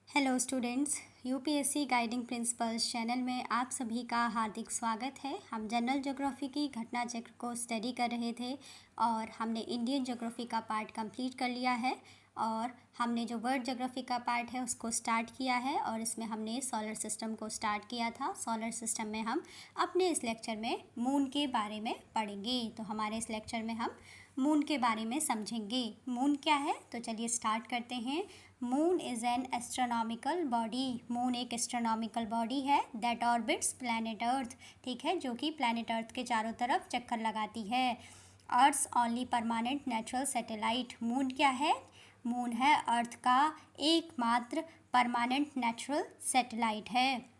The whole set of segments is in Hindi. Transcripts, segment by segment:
Hello students, UPSC guiding principles channel में आप सभी का हार्दिक स्वागत है। हम जनरल ज्योग्राफी की घटना चक्र को स्टडी कर रहे थे और हमने इंडियन ज्योग्राफी का पार्ट कंप्लीट कर लिया है और हमने जो वर्ल्ड ज्योग्राफी का पार्ट है उसको स्टार्ट किया है और इसमें हमने सोलर सिस्टम को स्टार्ट किया था। सोलर सिस्टम में हम अपने इस लेक्चर में मून के बारे में पढ़ेंगे। तो हमारे इस लेक्चर में हम मून के बारे में समझेंगे। मून क्या है, तो चलिए स्टार्ट करते हैं। Moon is an astronomical body. Moon एक एस्ट्रोनॉमिकल बॉडी है दैट ऑर्बिट्स प्लैनेट अर्थ, ठीक है, जो कि प्लैनेट अर्थ के चारों तरफ चक्कर लगाती है। Earth's only permanent natural satellite. Moon क्या है? मून है अर्थ का एकमात्र परमानेंट नेचुरल सैटेलाइट है।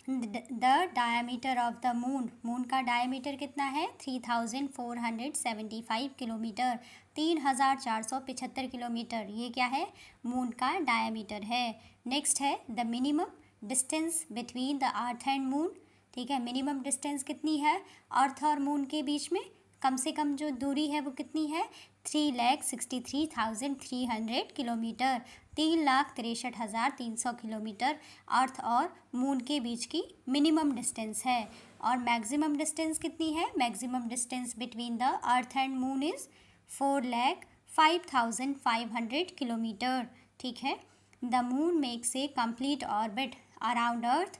The diameter of the moon. Moon का डायमीटर कितना है? 3475 किलोमीटर, 3475 किलोमीटर। ये क्या है? मून का डायमीटर है। नेक्स्ट है the minimum distance between the earth and moon, ठीक है। मिनिमम डिस्टेंस कितनी है अर्थ और मून के बीच में? कम से कम जो दूरी है वो कितनी है? 3,63,300 किलोमीटर, 3,63,300 किलोमीटर अर्थ और मून के बीच की मिनिमम डिस्टेंस है। और मैक्सिमम डिस्टेंस कितनी है? Maximum distance between the earth and moon is 4,05,500 kilometre, ठीक है। The moon makes a complete orbit around earth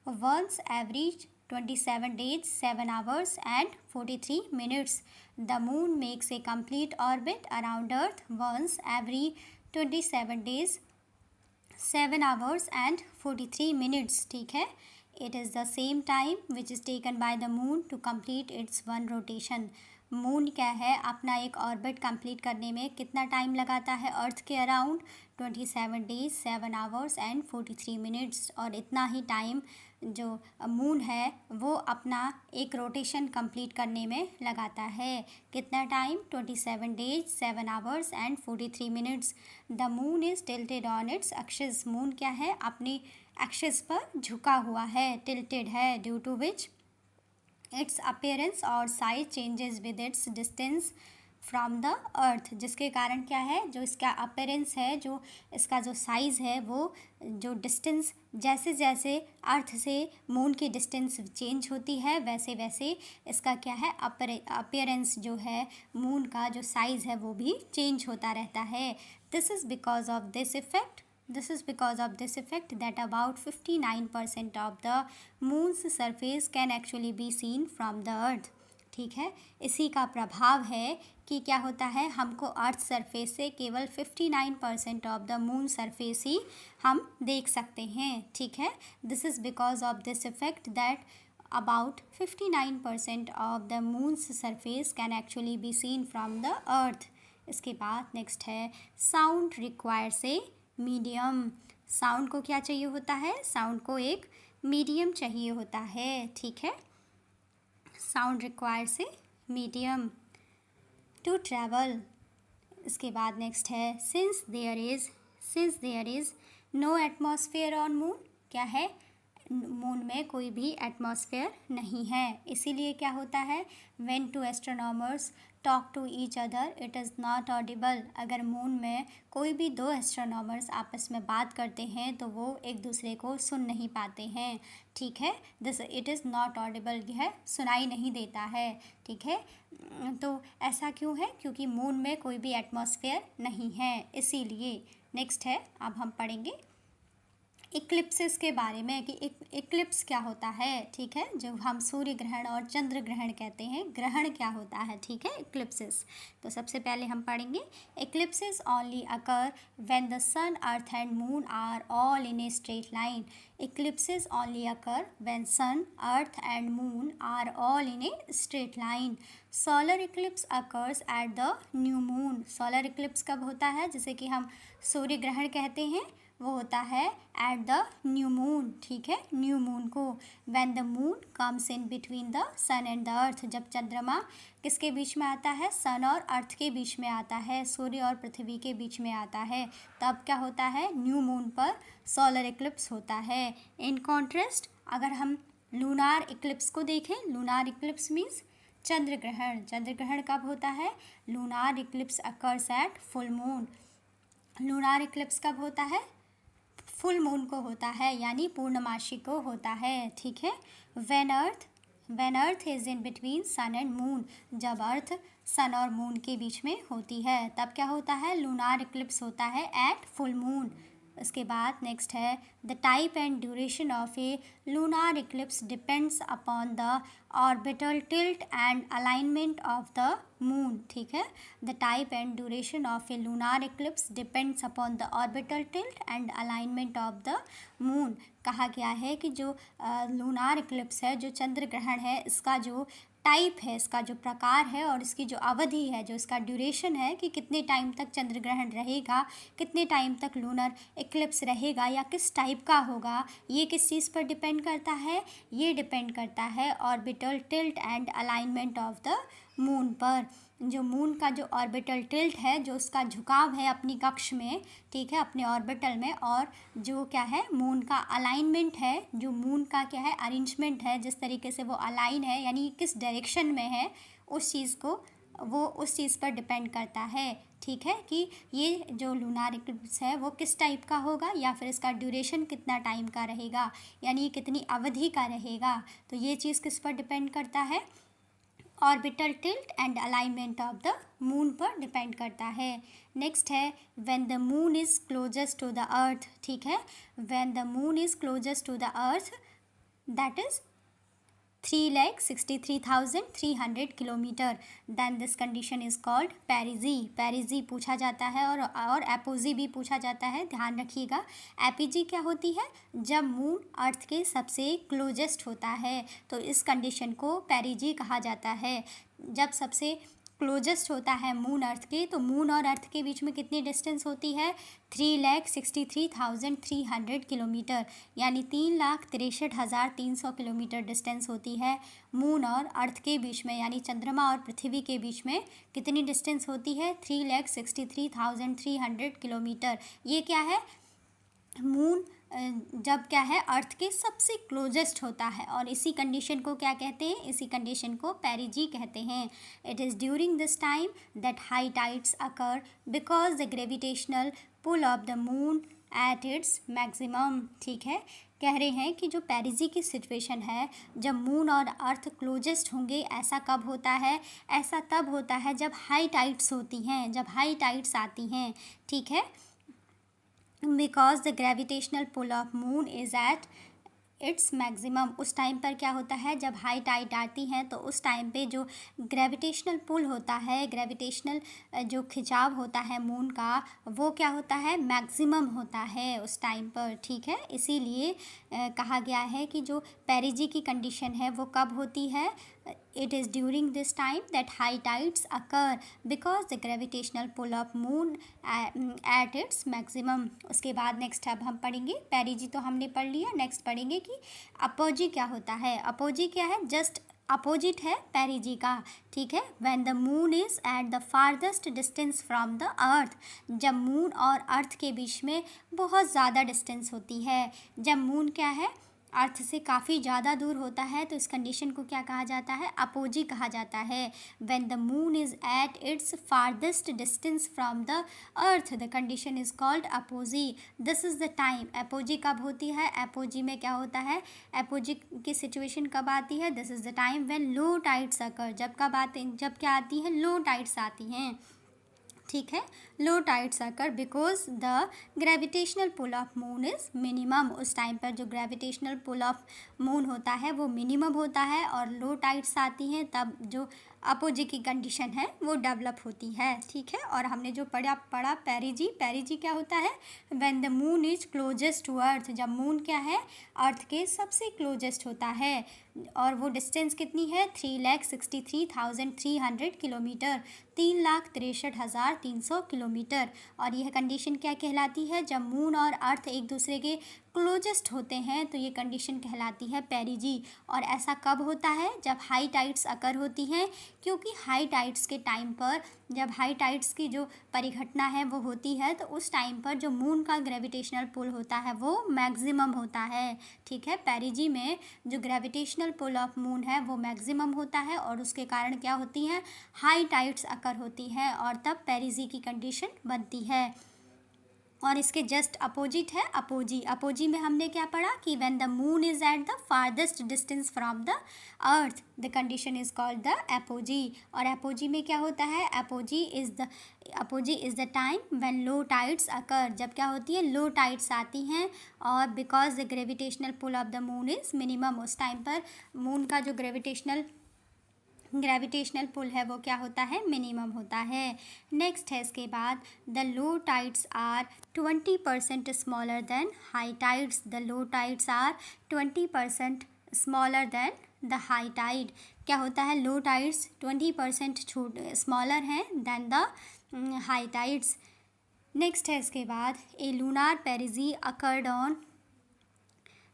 once every 27 days, 7 hours and 43 minutes. The moon makes a complete orbit around Earth once every 27 days, 7 hours and 43 minutes, ठीक है। It is the same time which is taken by the moon to complete its one rotation. Moon क्या है? अपना एक ऑर्बिट कंप्लीट करने में कितना टाइम लगाता है अर्थ के around? 27 days, 7 hours and 43 minutes. और इतना ही टाइम जो मून है वो अपना एक रोटेशन कंप्लीट करने में लगाता है। कितना time? 27 days, 7 hours and 43 minutes. The moon is tilted on its axis. Moon क्या है? अपने एक्सिस पर झुका हुआ है, टिल्टेड है, due to which its appearance और size changes with its distance from the earth. जिसके कारण क्या है? जो इसका अपीयरेंस है, जो इसका जो साइज़ है, वो जो डिस्टेंस जैसे जैसे अर्थ से मून की डिस्टेंस चेंज होती है वैसे वैसे इसका क्या है? अपीयरेंस जो है मून का जो साइज़ है वो भी चेंज होता रहता है। This is because of this effect that about 59% of the moon's surface can actually be seen from the earth, ठीक है। इसी का प्रभाव है कि क्या होता है, हमको अर्थ सरफेस से केवल 59% ऑफ द मून सरफेस ही हम देख सकते हैं, ठीक है। This is because of this effect that about 59% of the moon's surface can actually be seen from the earth. इसके बाद नेक्स्ट है sound requires a medium. Sound को क्या चाहिए होता है? साउंड को एक मीडियम चाहिए होता है, ठीक है। Sound requires a medium to travel. इसके बाद नेक्स्ट है since there is no atmosphere on moon. क्या है? मून में कोई भी एटमॉस्फेयर नहीं है, इसीलिए क्या होता है? When two astronomers talk to each other it is not audible. अगर मून में कोई भी दो एस्ट्रोनॉमर्स आपस में बात करते हैं तो वो एक दूसरे को सुन नहीं पाते हैं, ठीक है। This it is not Audible, यह सुनाई नहीं देता है, ठीक है। तो ऐसा क्यों है? क्योंकि मून में कोई भी एटमॉस्फेयर नहीं है, इसीलिए। नेक्स्ट है, अब हम पढ़ेंगे इक्लिप्सिस के बारे में कि इक्लिप्स क्या होता है, ठीक है। जो हम सूर्य ग्रहण और चंद्र ग्रहण कहते हैं, ग्रहण क्या होता है, ठीक है, इक्लिप्सिस। तो सबसे पहले हम पढ़ेंगे eclipses only occur when the sun, earth and moon are all in a straight line. Eclipses only occur when sun, earth and moon are all in a straight line. Solar eclipse occurs at the new moon. Solar eclipse कब होता है? जिसे कि हम सूर्य ग्रहण कहते हैं, वो होता है एट द न्यू मून, ठीक है, न्यू मून को। When the moon comes in between the sun and the earth. जब चंद्रमा किसके बीच में आता है? सन और अर्थ के बीच में आता है, सूर्य और पृथ्वी के बीच में आता है, तब क्या होता है? न्यू मून पर सोलर इक्लिप्स होता है। इन कॉन्ट्रास्ट अगर हम लूनार इक्लिप्स को देखें, लूनार इक्लिप्स मीन्स चंद्र ग्रहण। चंद्र ग्रहण कब होता है? Lunar Eclipse occurs at full moon. Lunar Eclipse कब होता है? फुल मून को होता है, यानी पूर्णमासी को होता है, ठीक है। When earth is in between sun and moon, जब अर्थ सन और मून के बीच में होती है तब क्या होता है, लूनार इक्लिप्स होता है एट फुल मून। उसके बाद नेक्स्ट है the type and duration of A lunar Eclipse depends upon the orbital tilt and alignment of the moon, ठीक है। The type and duration of A lunar Eclipse depends upon the orbital tilt and alignment of the moon. कहा गया है कि जो लूनार इक्लिप्स है, जो चंद्र ग्रहण है, इसका जो टाइप है, इसका जो प्रकार है और इसकी जो अवधि है, जो इसका ड्यूरेशन है कि कितने टाइम तक चंद्र ग्रहण रहेगा, कितने टाइम तक लूनर इक्लिप्स रहेगा या किस टाइप का होगा, ये किस चीज़ पर डिपेंड करता है, ये डिपेंड करता है orbital tilt and alignment of the moon पर। जो मून का जो ऑर्बिटल टिल्ट है, जो उसका झुकाव है अपनी कक्ष में, ठीक है, अपने ऑर्बिटल में, और जो क्या है मून का अलाइनमेंट है, जो मून का क्या है अरेंजमेंट है, जिस तरीके से वो अलाइन है यानी किस डायरेक्शन में है, उस चीज़ को वो उस चीज़ पर डिपेंड करता है, ठीक है, कि ये जो लूनार इक्लिप्स है वो किस टाइप का होगा या फिर इसका ड्यूरेशन कितना टाइम का रहेगा, यानी कितनी अवधि का रहेगा। तो ये चीज़ किस पर डिपेंड करता है, orbital tilt and alignment of the moon पर डिपेंड करता है। नेक्स्ट है when the moon is closest to the earth, ठीक है। When the moon is closest to the earth, that is 3,63,300 kilometre, then this condition is called perigee. Perigee पूछा जाता है और एपोजी भी पूछा जाता है, ध्यान रखिएगा। एपीजी क्या होती है, जब मून अर्थ के सबसे क्लोजेस्ट होता है तो इस कंडीशन को पेरिजी कहा जाता है। जब सबसे क्लोजेस्ट होता है मून अर्थ के, तो मून और अर्थ के बीच में कितनी डिस्टेंस होती है, 3,63,300 किलोमीटर, यानी 3,63,300 किलोमीटर डिस्टेंस होती है मून और अर्थ के बीच में, यानी चंद्रमा और पृथ्वी के बीच में कितनी डिस्टेंस होती है, 3,63,300 किलोमीटर। ये क्या है, मून जब क्या है अर्थ के सबसे क्लोजेस्ट होता है, और इसी कंडीशन को क्या कहते हैं, इसी कंडीशन को पेरिजी कहते हैं। It is during this time that high tides occur because the gravitational pull of the moon at its maximum, ठीक है। कह रहे हैं कि जो पेरिजी की सिचुएशन है, जब मून और अर्थ क्लोजेस्ट होंगे, ऐसा कब होता है, ऐसा तब होता है जब हाई टाइड्स होती हैं, जब हाई टाइड्स आती हैं, ठीक है। Because the gravitational pull of moon is at its maximum, उस टाइम पर क्या होता है, जब हाई टाइड आती हैं तो उस टाइम पे जो ग्रेविटेशनल पुल होता है, ग्रेविटेशनल जो खिंचाव होता है मून का, वो क्या होता है, मैक्सिमम होता है उस टाइम पर, ठीक है। इसीलिए कहा गया है कि जो पेरिजी की कंडीशन है वो कब होती है, it is during this time that high tides occur because the gravitational pull of moon at its maximum। उसके बाद नेक्स्ट अब हम पढ़ेंगे, पेरिजी तो हमने पढ़ लिया, नेक्स्ट पढ़ेंगे कि अपोजी क्या होता है। अपोजी क्या है, जस्ट अपोजिट है पेरिजी का, ठीक है। When the moon is eight the farthest distance from the earth, जब मून और अर्थ के बीच में बहुत ज़्यादा डिस्टेंस होती है, जब मून क्या है अर्थ से काफ़ी ज़्यादा दूर होता है, तो इस कंडीशन को क्या कहा जाता है, अपोजी कहा जाता है। When the moon is at it's farthest distance from the earth, the condition is called apogee. This is the time, apogee कब होती है, अपोजी में क्या होता है, अपोजी की सिचुएशन कब आती है, this is the time when low tides occur, जब कब आते, जब क्या आती हैं, लो टाइड्स आती हैं, ठीक है। Low tides occur because the gravitational pull of moon is minimum, उस टाइम पर जो ग्रेविटेशनल पुल ऑफ मून होता है वो मिनिमम होता है, और लो टाइड्स आती हैं तब जो अपोजी की कंडीशन है वो डेवलप होती है, ठीक है। और हमने जो पढ़ा पेरिजी, पेरिजी क्या होता है, when the moon is closest to earth, जब मून क्या है अर्थ के सबसे क्लोजेस्ट होता है, और वो डिस्टेंस कितनी है, 3,63,300 किलोमीटर, 3,63,300 किलोमीटर। और यह कंडीशन क्या कहलाती है, जब मून और अर्थ एक दूसरे के क्लोजेस्ट होते हैं तो ये कंडीशन कहलाती है पेरिजी। और ऐसा कब होता है, जब हाई टाइड्स अकर होती हैं, क्योंकि हाई टाइड्स के टाइम पर, जब हाई टाइड्स की जो परिघटना है वो होती है, तो उस टाइम पर जो मून का ग्रेविटेशनल पुल होता है वो मैक्सिमम होता है, ठीक है। पेरिजी में जो ग्रेविटेशनल पुल ऑफ मून है वो मैक्सिमम होता है, और उसके कारण क्या होती हैं, हाई टाइड्स अकर होती हैं, और तब पेरिजी की कंडीशन बनती है। और इसके जस्ट अपोजिट है अपोजी। अपोजी में हमने क्या पढ़ा कि when the moon is at the farthest distance from the earth the condition is called the apogee. और एपोजी में क्या होता है, apogee is the time when low tides occur, जब क्या होती है लो टाइड्स आती हैं और because the gravitational pull of the moon is minimum, उस टाइम पर मून का जो ग्रेविटेशनल पुल है वो क्या होता है, मिनिमम होता है। नेक्स्ट है इसके बाद the low tides are 20% smaller than high tides. The low tides are 20% smaller than the high tide. क्या होता है, लो टाइड्स 20% स्मॉलर हैं than the high tides. Next है इसके बाद a lunar perigee occurred on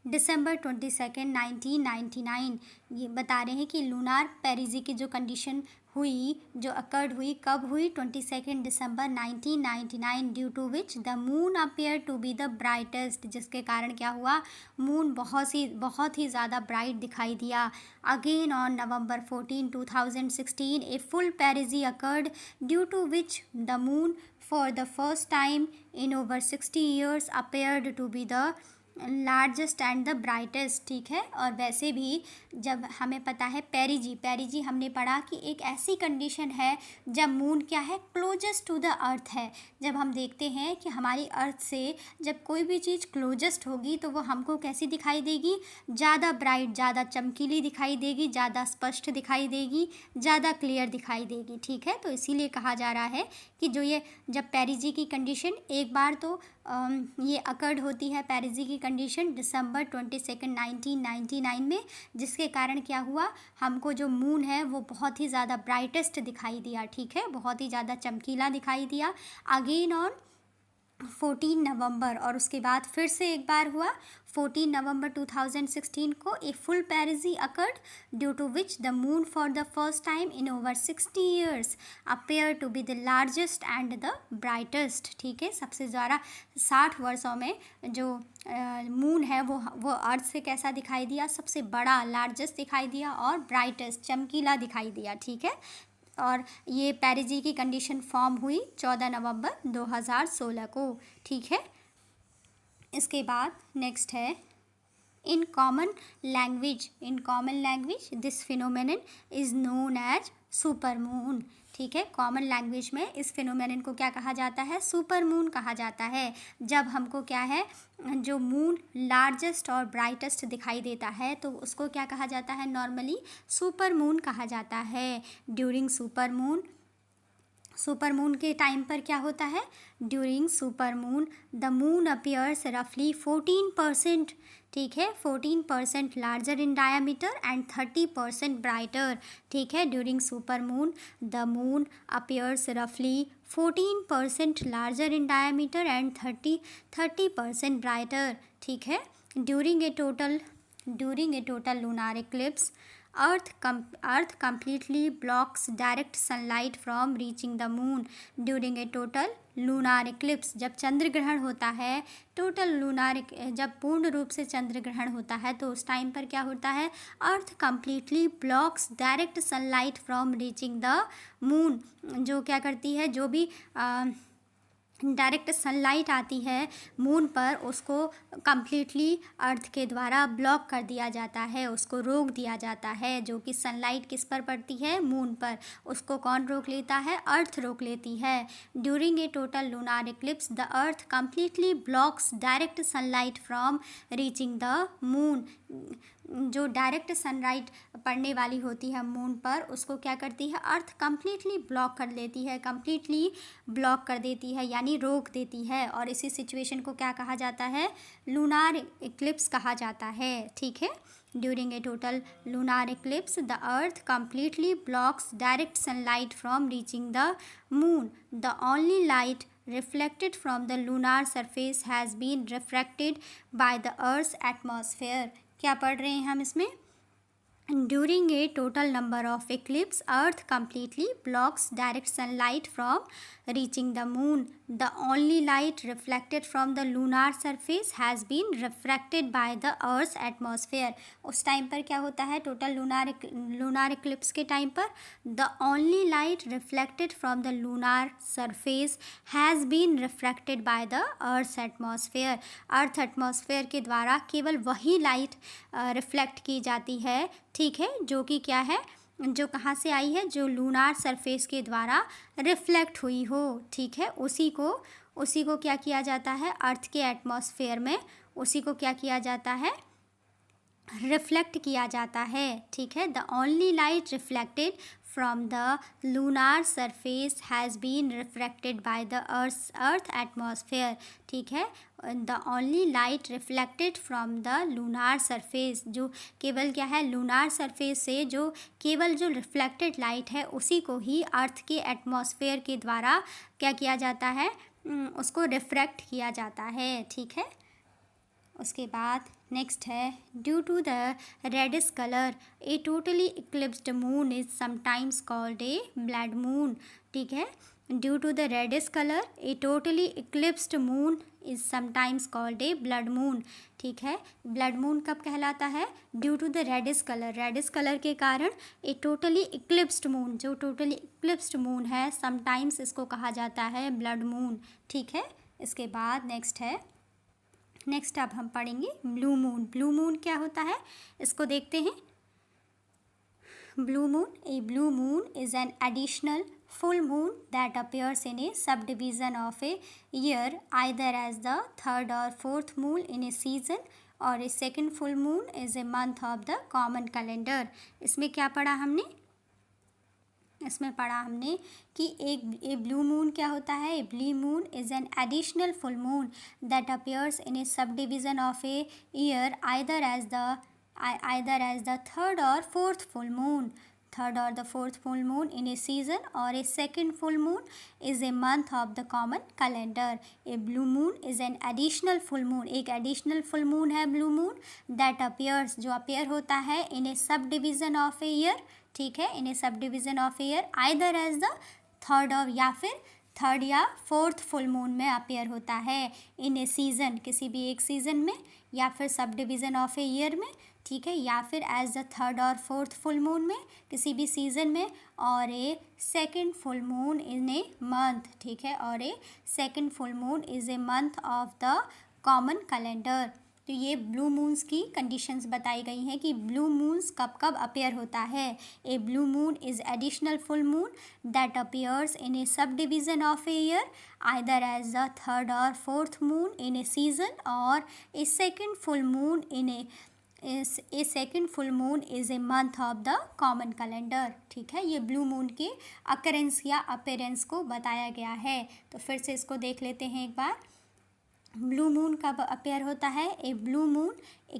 December 22nd 1999। ये बता रहे हैं कि लूनार पेरिजी की जो कंडीशन हुई, जो अकर्ड हुई, कब हुई, 22 दिसंबर 1999, due to which the moon appear to be the brightest, जिसके कारण क्या हुआ, मून बहुत ही ज़्यादा ब्राइट दिखाई दिया। Again on November 14, 2016 a full perigee occurred due to which the moon for the first time in over 60 years appeared to be the largest and the brightest. ठीक है, और वैसे भी जब हमें पता है पेरिजी हमने पढ़ा कि एक ऐसी कंडीशन है जब मून क्या है, क्लोजेस्ट टू द अर्थ है। जब हम देखते हैं कि हमारी अर्थ से जब कोई भी चीज़ क्लोजेस्ट होगी तो वो हमको कैसी दिखाई देगी, ज़्यादा ब्राइट, ज़्यादा चमकीली दिखाई देगी, ज़्यादा स्पष्ट दिखाई देगी, ज़्यादा क्लियर दिखाई देगी। ठीक है, तो इसीलिए कहा जा रहा है कि जो ये जब पेरिजी की कंडीशन एक बार तो ये अकर्ड होती है, पेरिजी की कंडीशन December 22, 1999 में, जिसके कारण क्या हुआ, हमको जो मून है वो बहुत ही ज़्यादा ब्राइटेस्ट दिखाई दिया। ठीक है, बहुत ही ज़्यादा चमकीला दिखाई दिया। अगेन ऑन 14 नवंबर, और उसके बाद फिर से एक बार हुआ 14 नवंबर 2016 को a full perigee occurred due to which the moon for the first time in over 60 years appear to be the largest and the brightest. ठीक है, सबसे ज़्यादा 60 वर्षों में जो मून है वो अर्थ से कैसा दिखाई दिया, सबसे बड़ा, लार्जेस्ट दिखाई दिया और ब्राइटेस्ट, चमकीला दिखाई दिया। ठीक है, और ये पेरिजी की कंडीशन फॉर्म हुई 14 नवंबर 2016 को। ठीक है, इसके बाद नेक्स्ट है in common language this phenomenon is known as super moon. ठीक है, कॉमन लैंग्वेज में इस फिनोमेनन को क्या कहा जाता है, सुपर मून कहा जाता है। जब हमको क्या है, जो मून लार्जेस्ट और ब्राइटेस्ट दिखाई देता है तो उसको क्या कहा जाता है, नॉर्मली सुपर मून कहा जाता है। ड्यूरिंग सुपर मून के टाइम पर क्या होता है, during super moon the moon appears रफली 14%। ठीक है, 14% larger in diameter and 30% brighter. ठीक है, during super moon the moon appears रफली 14% larger in diameter and 30% brighter. ठीक है, during a total lunar eclipse earth completely blocks direct sunlight from reaching the moon during a total lunar eclipse. जब चंद्र ग्रहण होता है, जब पूर्ण रूप से चंद्र ग्रहण होता है तो उस टाइम पर क्या होता है, earth completely blocks direct sunlight from reaching the moon. जो क्या करती है, जो भी डायरेक्ट सनलाइट आती है मून पर, उसको कम्प्लीटली अर्थ के द्वारा ब्लॉक कर दिया जाता है, उसको रोक दिया जाता है। जो कि सनलाइट किस पर पड़ती है, मून पर, उसको कौन रोक लेता है, अर्थ रोक लेती है। During a total lunar eclipse the earth completely blocks direct sunlight from reaching the moon. जो डायरेक्ट सनलाइट पड़ने वाली होती है मून पर, उसको क्या करती है, अर्थ कम्प्लीटली ब्लॉक कर लेती है, कम्प्लीटली ब्लॉक कर देती है, यानी रोक देती है। और इसी सिचुएशन को क्या कहा जाता है, लूनार एक्लिप्स कहा जाता है। ठीक है, during a total lunar eclipse the earth completely blocks direct sunlight from reaching the moon. The only light reflected from the lunar surface has been refracted by the earth's atmosphere। क्या पढ़ रहे हैं हम इसमें, During a total number of eclipses, Earth completely blocks direct sunlight from reaching the moon. The only light reflected from the lunar surface has been refracted by the Earth's atmosphere. उस टाइम पर क्या होता है, टोटल lunar eclipse के टाइम पर the only light reflected from the lunar surface has been refracted by the Earth's atmosphere. Earth atmosphere के द्वारा केवल वही लाइट रिफ्लेक्ट की जाती है, ठीक है, जो कि क्या है, जो कहाँ से आई है, जो लूनार सरफेस के द्वारा रिफ्लेक्ट हुई हो, ठीक है, उसी को क्या किया जाता है, अर्थ के एटमॉस्फेयर में उसी को क्या किया जाता है, रिफ्लेक्ट किया जाता है, ठीक है. The only light reflected from the lunar surface has been refracted by the earth atmosphere, ठीक है. the only light reflected from the lunar surface, जो केवल क्या है, lunar surface से जो केवल जो reflected light है उसी को ही अर्थ के एटमॉस्फेयर के द्वारा क्या किया जाता है, उसको रिफ्रैक्ट किया जाता है, ठीक है. उसके बाद नेक्स्ट है, due to the reddish colour a totally eclipsed moon is sometimes called a blood moon, ठीक है. Due to the reddish colour a totally eclipsed moon is sometimes called a blood moon, ठीक है. ब्लड मून कब कहलाता है, due to the reddish colour के कारण ए टोटली इक्लिप्स्ड मून, जो टोटली इक्लिप्स्ड मून है समटाइम्स इसको कहा जाता है ब्लड मून, ठीक है. इसके बाद नेक्स्ट अब हम पढ़ेंगे ब्लू मून. ब्लू मून क्या होता है, इसको देखते हैं. Blue moon is an additional full moon that appears in a subdivision of a year either as the third or fourth moon in a season or a second full moon is a month of the common calendar. इसमें क्या पढ़ा हमने, इसमें पढ़ा हमने कि एक ब्लू मून क्या होता है, a blue moon is an additional full moon that appears in a subdivision of a year either as the third or fourth full moon in a season or a second full moon is a month of the common calendar. A blue moon is an additional full moon, एक additional full moon है blue moon that appears, जो appear होता है in a subdivision of a year, ठीक है, in a subdivision of a year either as the third और या फिर थर्ड या फोर्थ फुल मून में अपेयर होता है, इन ए सीज़न, किसी भी एक सीज़न में, या फिर sub division of a year में, ठीक है, या फिर as the third or fourth full moon में किसी भी सीज़न में, और a second full moon in a month, ठीक है, और a second full moon is a month of the common calendar. तो ये ब्लू मून्स की कंडीशंस बताई गई हैं कि ब्लू मून्स कब कब अपेयर होता है. A blue moon is additional full moon that appears in a subdivision of a year either as the third or fourth moon in a season or a second full moon in a second full moon is a month of the common calendar, ठीक है. ये ब्लू मून के अकरेंस या अपेरेंस को बताया गया है. तो फिर से इसको देख लेते हैं एक बार. ब्लू मून कब अपेयर होता है, ए ब्लू मून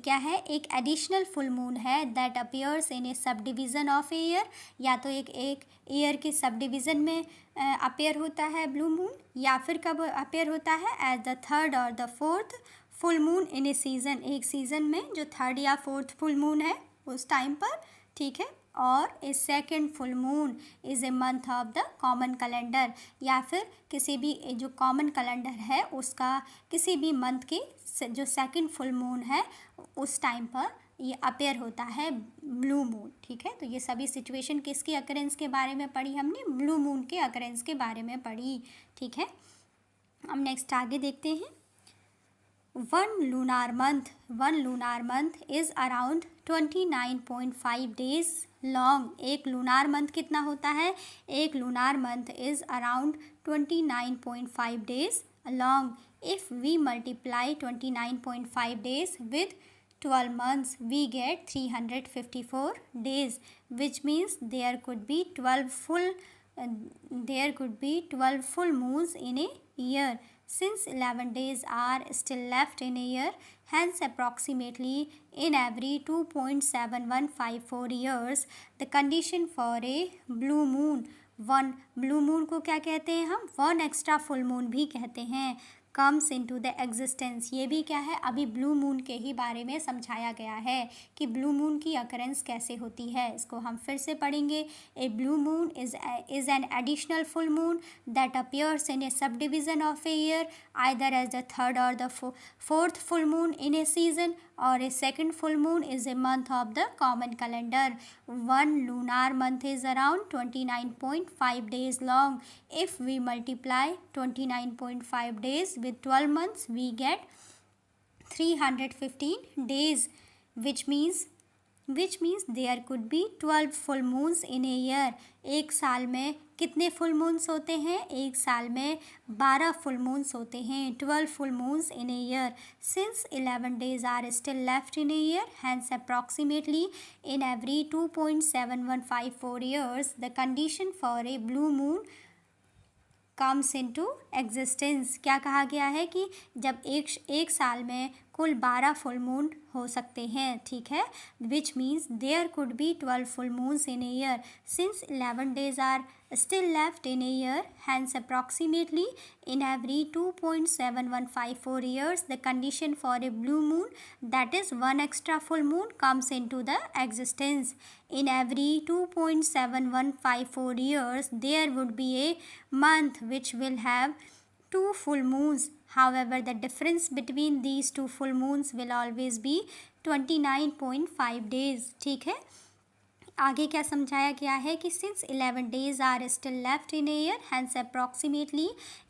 क्या है, एक एडिशनल फुल मून है that appears in a subdivision of a year, या तो एक ईयर के सब डिवीज़न में अपेयर होता है ब्लू मून, या फिर कब अपेयर होता है as the third or the fourth full moon in a season, एक सीज़न में जो थर्ड या फोर्थ फुल मून है उस टाइम पर, ठीक है, और a second full moon is a month of the common calendar, या फिर किसी भी जो कॉमन कैलेंडर है उसका किसी भी मंथ के जो सेकेंड फुल मून है उस टाइम पर ये अपेयर होता है ब्लू मून, ठीक है. तो ये सभी सिचुएशन किसके अकरेंस के बारे में पढ़ी हमने, ब्लू मून के अकरेंस के बारे में पढ़ी, ठीक है. हम नेक्स्ट आगे देखते हैं. One lunar month is around 29.5 days long. एक lunar month कितना होता है, एक lunar month is around 29.5 days long. If we multiply 29.5 days with 12 months, we get 354 days, which means there could be 12 full moons in a year. Since 11 days are still left in a year, hence approximately in every 2.7154 years, the condition for a blue moon, blue moon को क्या कहते हैं हम, वन एक्स्ट्रा फुल मून भी कहते हैं, कम्स इनटू द एग्जिस्टेंस। ये भी क्या है, अभी ब्लू मून के ही बारे में समझाया गया है कि ब्लू मून की अकरेंस कैसे होती है। इसको हम फिर से पढ़ेंगे। A blue moon is an additional full moon that appears in a subdivision of a year either as the third or the fourth full moon in a season or a second full moon is a month of the common calendar. One lunar month is around 29.5 days long. If we multiply 29.5 days with 12 months, we get 315 days, which means there could be 12 full moons in a year. एक साल में कितने फुल मून्स होते हैं? एक साल में 12 फुल मून्स होते हैं, 12 full moons in a year. Since 11 days are still left in a year, hence approximately in every 2.7154 years, the condition for a blue moon comes into existence. क्या कहा गया है कि जब एक साल में कुल 12 फुल मून हो सकते हैं, ठीक है, which means there could be 12 full moons in a year. Since 11 days are still left in a year, hence approximately in every 2.7154 years, the condition for a blue moon, that is one extra full moon, comes into the existence. In every 2.7154 years, there would be a month which will have 2 full moons. However, the difference between these 2 full moons will always be 29.5 days. ठीक है, आगे क्या समझाया गया है कि since 11 days are still left in year, hence approximately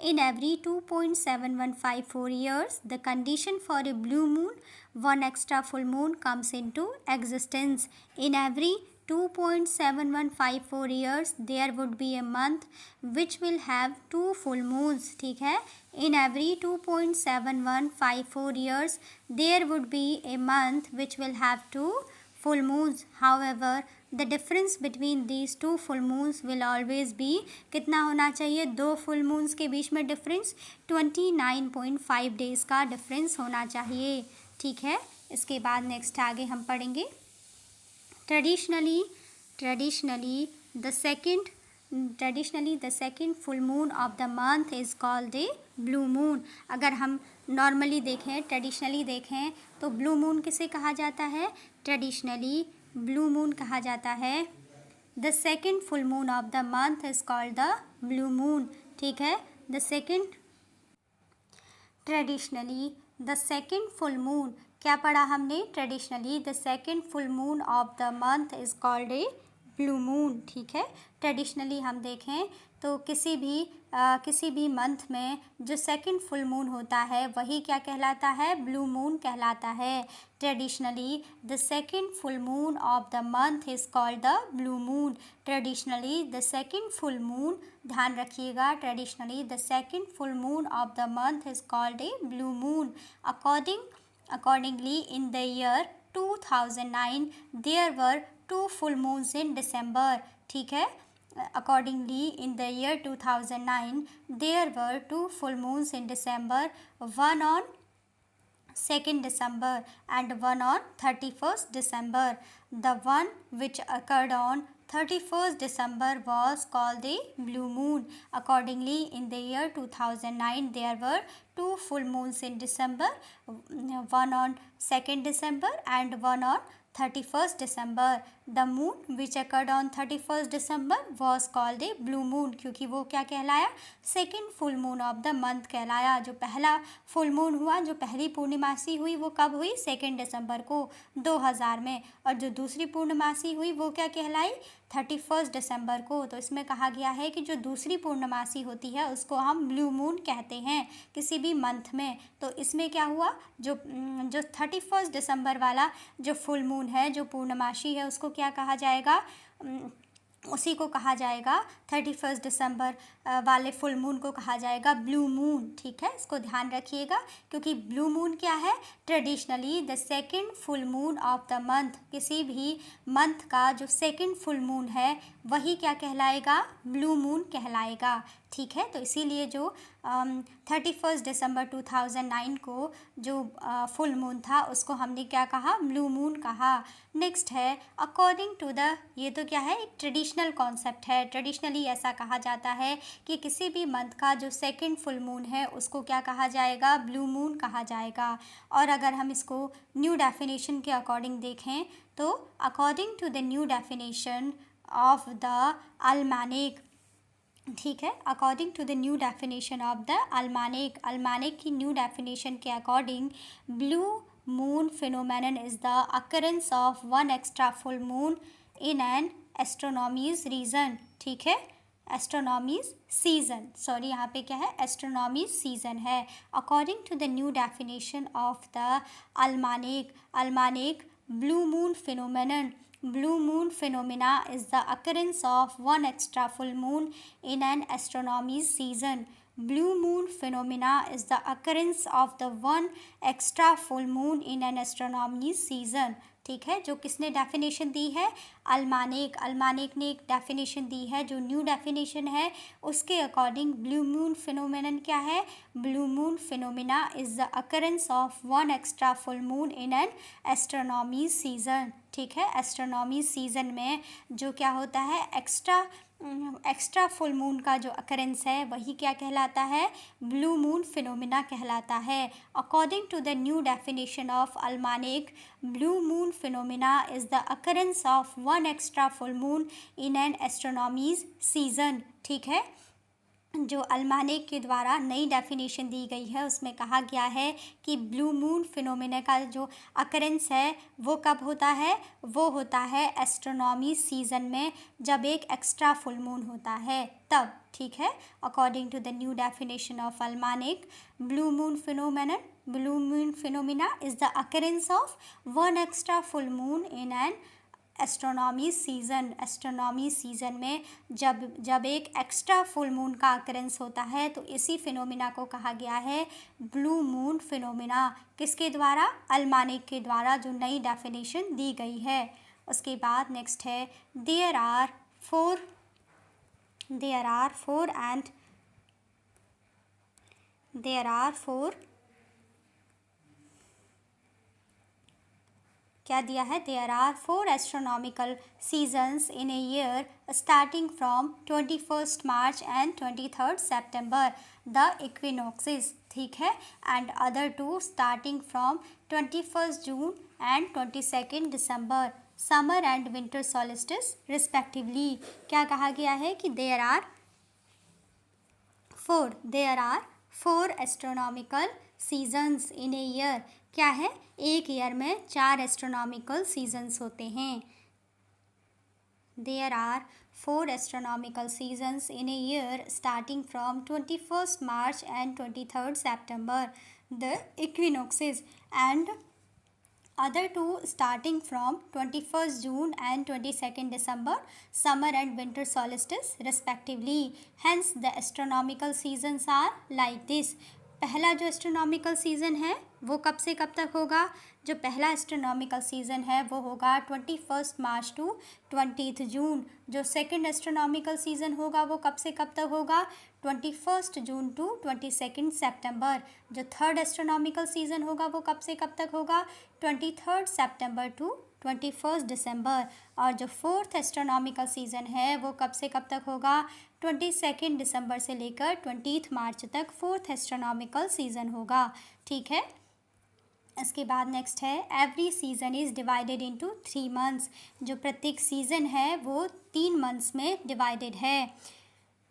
in every 2.7154 years the condition for a blue moon, one extra full moon, comes into existence. In every 2.7154 years there would be a month which will have 2 full moons. ठीक है, in every 2.7154 years there would be a month which will have 2 full moons. However, the difference between these 2 full moons will always be, कितना होना चाहिए? 2 full moons के बीच में डिफरेंस 29.5 डेज का डिफरेंस होना चाहिए, ठीक है। इसके बाद नेक्स्ट आगे हम पढ़ेंगे traditionally the second full moon of the month is called a blue moon. अगर हम नॉर्मली देखें, ट्रेडिशनली देखें तो ब्लू मून किसे कहा जाता है? ट्रेडिशनली ब्लू मून कहा जाता है। The second full moon of the month is called the blue moon, ठीक है। Traditionally the second full moon, क्या पढ़ा हमने? Traditionally the second full moon of the month is called a blue moon, ठीक है। ट्रेडिशनली हम देखें तो किसी भी मंथ में जो सेकंड फुल मून होता है वही क्या कहलाता है? ब्लू मून कहलाता है। Traditionally the second full moon of the month is called the blue moon. Traditionally the second full moon, ध्यान रखिएगा, traditionally the second full moon of the month is called a blue moon. Accordingly, in the year 2009, there were 2 full moons in December, ठीक है। Accordingly, in the year 2009, there were 2 full moons in December, one on 2nd December and one on 31st December. The one which occurred on 31st December was called the blue moon. Accordingly, in the year 2009, there were 2 full moons in December, one on 2nd December and one on 31st December. The moon which occurred on 31st December was called a blue moon, क्योंकि वो क्या कहलाया? Second full moon of the month कहलाया। जो पहला फुल मून हुआ, जो पहली पूर्णिमासी हुई, वो कब हुई? 2 दिसंबर को 2000 में। और जो दूसरी पूर्णमासी हुई वो क्या कहलाई? 31 दिसंबर को। तो इसमें कहा गया है कि जो दूसरी पूर्णमासी होती है उसको हम ब्लू मून कहते हैं किसी भी मंथ में। तो इसमें क्या हुआ? जो 31 दिसंबर वाला जो फुल मून है, जो पूर्णमासी है, उसको क्या कहा जाएगा? उसी को कहा जाएगा, 31 दिसंबर वाले फुल मून को कहा जाएगा ब्लू मून, ठीक है। इसको ध्यान रखिएगा, क्योंकि ब्लू मून क्या है? Traditionally the second full moon of the month, किसी भी मंथ का जो सेकेंड फुल मून है वही क्या कहलाएगा? ब्लू मून कहलाएगा, ठीक है। तो इसीलिए जो 31 दिसंबर 2009 को जो फुल मून था उसको हमने क्या कहा? ब्लू मून कहा। नेक्स्ट है अकॉर्डिंग टू द, ये तो क्या है? एक ट्रेडिशनल कॉन्सेप्ट है। ट्रेडिशनली ऐसा कहा जाता है कि किसी भी मंथ का जो सेकंड फुल मून है उसको क्या कहा जाएगा, ब्लू मून कहा जाएगा। और अगर हम इसको न्यू डेफिनेशन के अकॉर्डिंग देखें तो according to the new definition of the almanac, ठीक है, according to the new definition of the almanac, almanac की न्यू डेफिनेशन के according blue moon phenomenon is the occurrence of one extra full moon in an astronomy's region, ठीक है, एस्ट्रोनॉमीज सीजन, सॉरी यहाँ पे क्या है, एस्ट्रोनॉमीज सीजन है। According to the new definition of the almanac, almanac blue moon phenomenon, blue moon phenomena is the occurrence of one extra full moon in an astronomy's season. Blue moon phenomena is the occurrence of the one extra full moon in an astronomy's season, ठीक है। जो किसने डेफिनेशन दी है, अल्मानिक, अल्मानिक ने एक डेफिनेशन दी है। जो न्यू डेफिनेशन है उसके अकॉर्डिंग ब्लू मून फिनोमेनन क्या है, blue moon phenomena is the occurrence of one extra full moon in an astronomy season, ठीक है। एस्ट्रोनॉमी सीजन में जो क्या होता है, एक्स्ट्रा फुल मून का जो अकरेंस है वही क्या कहलाता है, ब्लू मून फिनोमिना कहलाता है। According to the new definition of almanac, blue moon phenomena is the occurrence of one extra full moon in an astronomy's season, ठीक है। जो अल्मानिक के द्वारा नई डेफिनेशन दी गई है उसमें कहा गया है कि ब्लू मून फिनोमिना का जो अकरेंस है वो कब होता है, वो होता है एस्ट्रोनॉमी सीजन में, जब एक एक्स्ट्रा फुल मून होता है तब, ठीक है। According to the new definition of almanac, blue moon phenomena is the occurrence of one extra full moon in an astronomy season, astronomy season में जब एक एक्स्ट्रा फुल मून का अकरेंस होता है तो इसी फिनोमिना को कहा गया है ब्लू मून फिनोमिना। किसके द्वारा, अल्मानिक के द्वारा, जो नई डेफिनेशन दी गई है। उसके बाद नेक्स्ट है देयर आर फोर क्या दिया है, there are 4 astronomical seasons in a year starting from 21 March and 23 September, the equinoxes, ठीक है, and other 2 starting from 21 June and 22 December, summer and winter solstice respectively. क्या कहा गया है कि there are 4 astronomical seasons in a year, क्या है, एक ईयर में 4 एस्ट्रोनॉमिकल सीजन्स होते हैं। There are 4 astronomical seasons in a year starting from 21 March and 23 September, the equinoxes, and other 2 starting from 21st June and 22nd December, summer and winter solstice respectively. Hence the astronomical seasons are like this. पहला जो एस्ट्रोनॉमिकल सीज़न है वो कब से कब तक होगा, जो पहला एस्ट्रोनॉमिकल सीज़न है वो होगा 21 मार्च टू 20 जून। जो सेकंड एस्ट्रोनॉमिकल सीज़न होगा वो कब से कब तक होगा, 21 जून टू 22 सितंबर। जो थर्ड एस्ट्रोनॉमिकल सीज़न होगा वो कब से कब तक होगा, 23 सितंबर टू 21 दिसंबर। और जो फोर्थ एस्ट्रोनॉमिकल सीज़न है वो कब से कब तक होगा, 22 दिसंबर से लेकर 20 मार्च तक फोर्थ एस्ट्रोनॉमिकल सीज़न होगा, ठीक है। इसके बाद नेक्स्ट है every season is divided into 3 months. जो प्रत्येक सीज़न है वो 3 मंथ्स में डिवाइडेड है।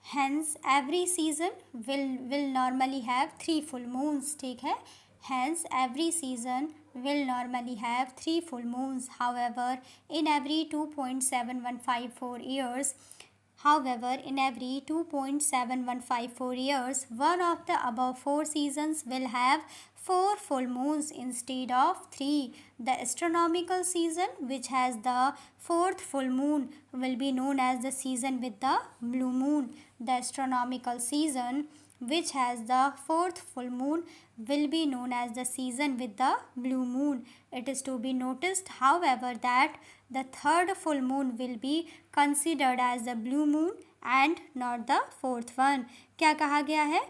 Hence every season will normally have 3 full moons, ठीक है। Hence every season will normally have 3 full moons. However, in every 2.7154 years, one of the above 4 seasons will have 4 full moons instead of 3. The astronomical season which has the 4th full moon will be known as the season with the blue moon. The astronomical season which has the 4th full moon will be known as the season with the blue moon. It is to be noticed, however, that the 3rd full moon will be considered as the blue moon and not the 4th one. क्या कहा गया है?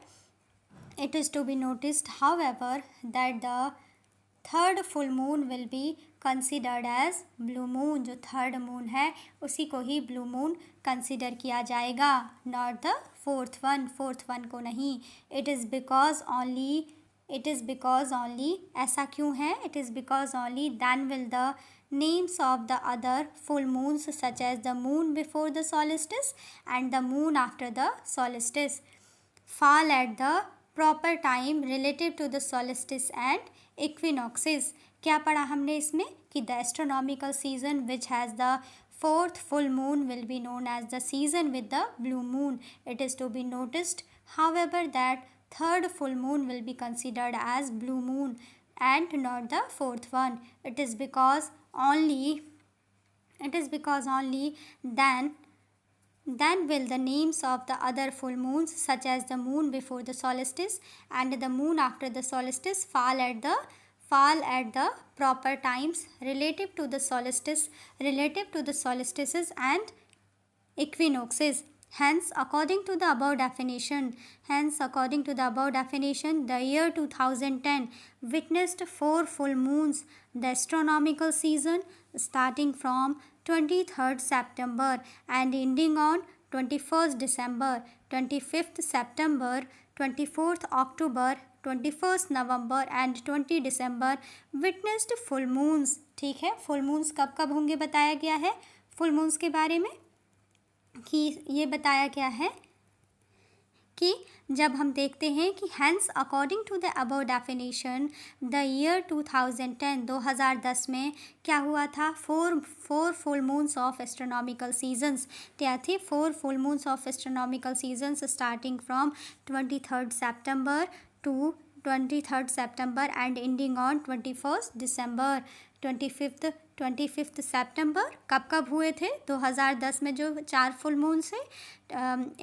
It is to be noticed, however, that the 3rd full moon will be considered as blue moon. जो 3rd moon है उसी को ही blue moon consider किया जाएगा, not the फोर्थ वन को नहीं. It is because only ऐसा क्यों है? It is because only then will the names of the other full moons such as the moon before the solstice and the moon after the solstice fall at the proper time relative to the solstice and equinoxes. क्या पढ़ा हमने इसमें कि the astronomical season which has the fourth full moon will be known as the season with the blue moon. It is to be noticed, however, that third full moon will be considered as blue moon and not the fourth one. It is because only then will the names of the other full moons such as the moon before the solstice and the moon after the solstice fall at the proper times relative to the solstices and equinoxes. Hence, according to the above definition, the year 2010 witnessed 4 full moons. The astronomical season starting from 23rd September and ending on 21st December, 25th September, 24th October, 21st November and 20 December witnessed full moons. ठीक है, full moons कब कब होंगे बताया गया है. full moons के बारे में कि ये बताया गया है कि जब हम देखते हैं कि hence according to the above definition the year 2010 में क्या हुआ था. four full moons of astronomical seasons. क्या थी? 4 full moons of astronomical seasons starting from 23rd September to 23rd September and ending on 21st December. 25th September कब कब हुए थे? 2010 में जो 4 फुल मून से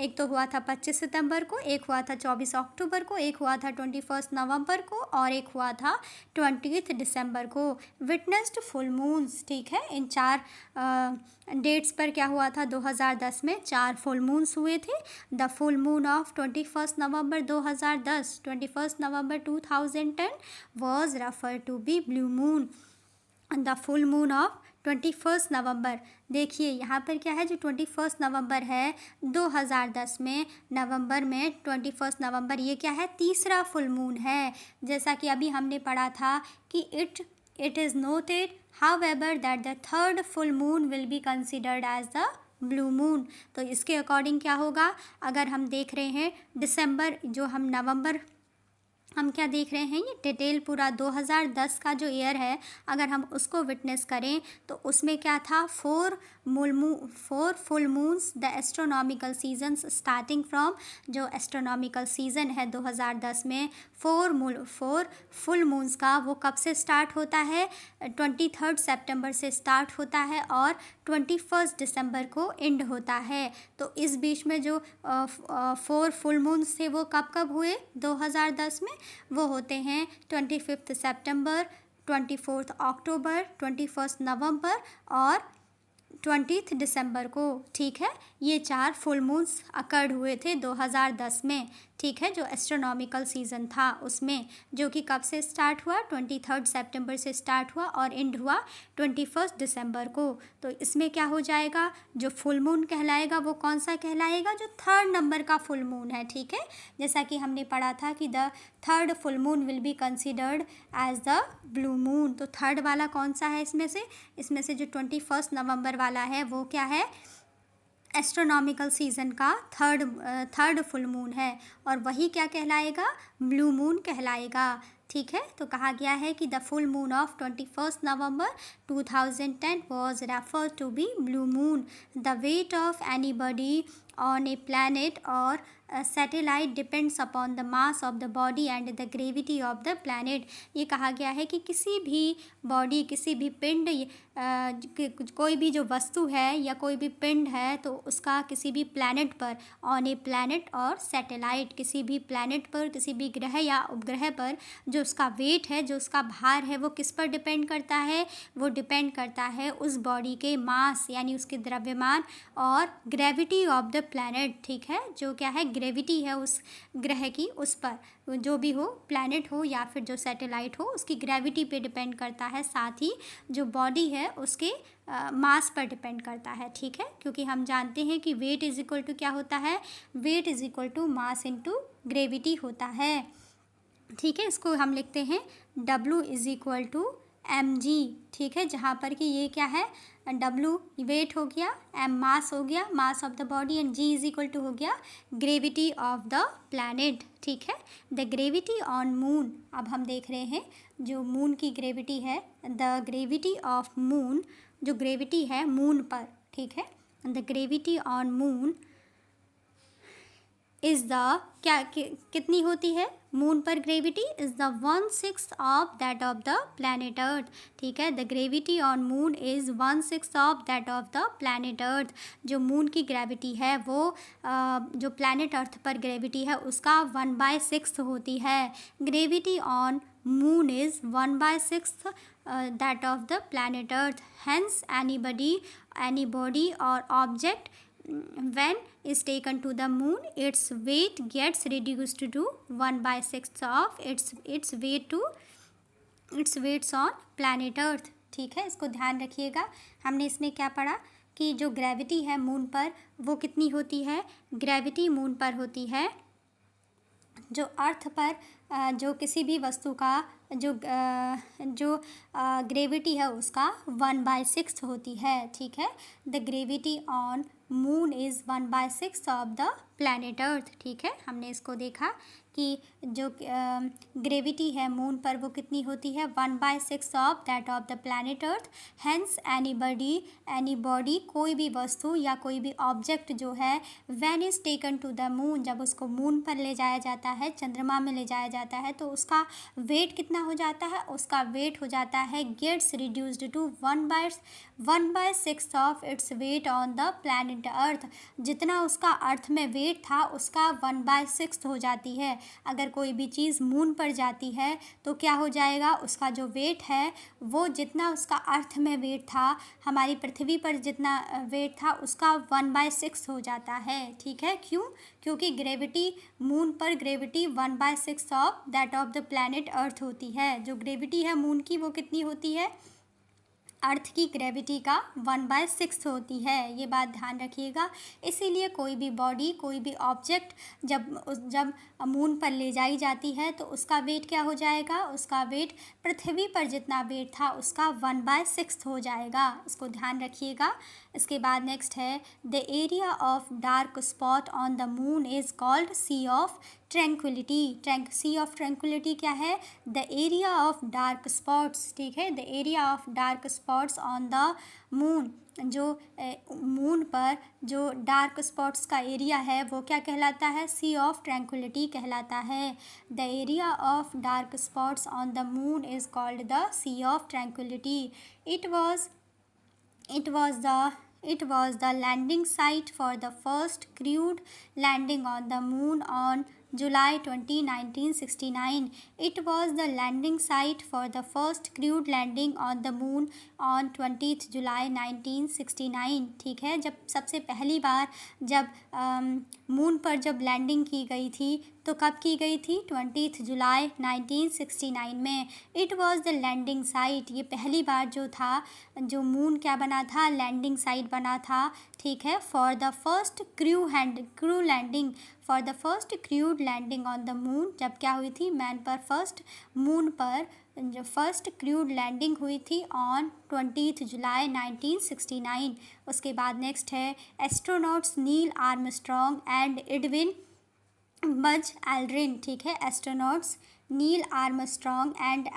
एक तो हुआ था 25 सितंबर को, एक हुआ था 24 अक्टूबर को, एक हुआ था 21 नवंबर को और एक हुआ था 20th दिसंबर को. Witnessed full moons. ठीक है, इन 4 डेट्स पर क्या हुआ था? 2010 में 4 फुल मून्स हुए थे. The full moon of 21 November 2010, 21 November 2010 was refer to be blue moon. The full moon of 21 November. देखिए यहाँ पर क्या है, जो 21 नवंबर है 2010 में, नवंबर में 21 नवंबर, ये क्या है? तीसरा फुल मून है. जैसा कि अभी हमने पढ़ा था कि it is noted however that the third full moon will be considered as the blue moon. तो इसके अकॉर्डिंग क्या होगा? अगर हम देख रहे हैं दिसंबर, जो हम नवंबर हम क्या देख रहे हैं, ये डिटेल पूरा 2010 का जो ईयर है अगर हम उसको विटनेस करें तो उसमें क्या था? 4 full moons. The astronomical seasons starting from, जो एस्ट्रोनॉमिकल सीज़न है 2010 में 4 फुल मून्स का, वो कब से स्टार्ट होता है? 23rd सितंबर से स्टार्ट होता है और 21st दिसंबर को एंड होता है. तो इस बीच में जो 4 फुल मून्स थे वो कब कब हुए 2010 में? वो होते हैं 25th सितंबर, 24th अक्टूबर, 21st नवंबर और 20th दिसंबर को. ठीक है, ये 4 फुल मून्स अकर्ड हुए थे 2010 में. ठीक है, जो एस्ट्रोनॉमिकल सीज़न था उसमें, जो कि कब से स्टार्ट हुआ? 23rd सितंबर से स्टार्ट हुआ और एंड हुआ 21st दिसंबर को. तो इसमें क्या हो जाएगा? जो फुल मून कहलाएगा वो कौन सा कहलाएगा? जो 3rd नंबर का फुल मून है. ठीक है, जैसा कि हमने पढ़ा था कि the 3rd full moon will be considered as the blue moon. तो 3rd वाला कौन सा है इसमें से जो 21 नवंबर वाला है वो क्या है? एस्ट्रोनॉमिकल सीज़न का थर्ड फुल मून है और वही क्या कहलाएगा? ब्लू मून कहलाएगा. ठीक है, तो कहा गया है कि the full moon of 21 November 2010 was refer to be blue moon. The weight of any body on a planet or satellite depends upon the mass of the body and the gravity of the planet. ये कहा गया है कि किसी भी बॉडी, किसी भी पिंड, कोई भी जो वस्तु है या कोई भी पिंड है तो उसका किसी भी प्लैनेट पर, on a planet or satellite, किसी भी प्लैनेट पर, किसी भी ग्रह या उपग्रह पर जो उसका वेट है, जो उसका भार है, वो किस पर डिपेंड करता है? वो डिपेंड करता है उस बॉडी के मास यानी उसके द्रव्यमान और ग्रेविटी ऑफ द प्लैनेट. ठीक है, जो क्या है? ग्रेविटी है उस ग्रह की, उस पर जो भी हो, प्लैनेट हो या फिर जो सैटेलाइट हो, उसकी ग्रेविटी पे डिपेंड करता है, साथ ही जो बॉडी है उसके मास पर डिपेंड करता है। ठीक है, क्योंकि हम जानते हैं कि वेट इज इक्वल टू क्या होता है, weight is equal to mass into gravity होता है। ठीक है, इसको हम लिखते हैं W is equal to mg। ठीक है, जहाँ पर कि ये क्या है, W वेट हो गया, m मास हो गया, mass of the body, and g is equal to हो गया ग्रेविटी ऑफ द प्लैनेट। ठीक है, द ग्रेविटी ऑन मून, अब हम देख रहे हैं जो मून की ग्रेविटी है, द ग्रेविटी ऑफ मून, जो ग्रेविटी है मून पर। ठीक है, the gravity on moon is the कितनी होती है मून पर gravity, is the 1/6 of that of the planet earth. ठीक है, the gravity on moon is 1/6 of that of the planet earth. जो मून की ग्रेविटी है वो जो प्लैनेट अर्थ पर ग्रेविटी है उसका 1/6 होती है। Gravity on moon is 1/6 that of the planet earth. Hence any body or object when is taken to the moon, its weight gets reduced to 1/6 of its weights on planet earth। ठीक है, इसको ध्यान रखिएगा। हमने इसमें क्या पढ़ा कि जो ग्रेविटी है मून पर वो कितनी होती है, ग्रेविटी मून पर होती है जो अर्थ पर जो किसी भी वस्तु का जो ग्रेविटी है उसका 1/6 होती है। ठीक है, the gravity on moon is 1/6 of the planet earth. ठीक है, हमने इसको देखा कि जो ग्रेविटी है मून पर वो कितनी होती है, 1/6 of that of the planet earth. Hence any body, कोई भी वस्तु या कोई भी ऑब्जेक्ट जो है, when is taken to the moon, जब उसको मून पर ले जाया जाता है, चंद्रमा में ले जाया जाता है, तो उसका वेट कितना हो जाता है, उसका वेट हो जाता है gets reduced to 1/6 of its weight on the planet earth. जितना उसका अर्थ में वेट था उसका 1/6 हो जाती है। अगर कोई भी चीज़ मून पर जाती है तो क्या हो जाएगा, उसका जो वेट है वो जितना उसका अर्थ में वेट था, हमारी पृथ्वी पर जितना वेट था उसका 1/6 हो जाता है। ठीक है, क्यों, क्योंकि ग्रेविटी मून पर gravity 1/6 of that of the planet earth होती है। जो ग्रेविटी है मून की वो कितनी होती है, अर्थ की ग्रेविटी का 1/6 होती है। ये बात ध्यान रखिएगा। इसीलिए कोई भी बॉडी, कोई भी ऑब्जेक्ट जब मून पर ले जाई जाती है तो उसका वेट क्या हो जाएगा, उसका वेट पृथ्वी पर जितना वेट था उसका 1/6 हो जाएगा। इसको ध्यान रखिएगा। इसके बाद नेक्स्ट है, the area of dark spot on the moon is called sea of tranquillity. Sea of tranquillity क्या है, the area of dark spots. ठीक है, the area of dark spots on the moon, जो मून पर जो डार्क स्पॉट्स का एरिया है वो क्या कहलाता है, सी ऑफ ट्रैंक्विलिटी कहलाता है। The area of dark spots on the moon is called the sea of tranquillity. It was the landing site for the first crewed landing on the moon on July 20, 1969. It was the landing site for the first crewed landing on the moon on 20th July 1969। ठीक है, जब सबसे पहली बार जब मून पर जब लैंडिंग की गई थी तो कब की गई थी, 20th जुलाई 1969 में। It was the landing site, ये पहली बार जो था जो मून क्या बना था, लैंडिंग साइट बना था। ठीक है, for the first crew landing, for the first crewed landing on the moon, जब क्या हुई थी, मैन पर फर्स्ट मून पर जो फर्स्ट क्रूड लैंडिंग हुई थी ऑन 20th जुलाई 1969। उसके बाद नेक्स्ट है, astronauts Neil Armstrong and Edwin Buzz Aldrin. ठीक है, astronauts Neil Armstrong and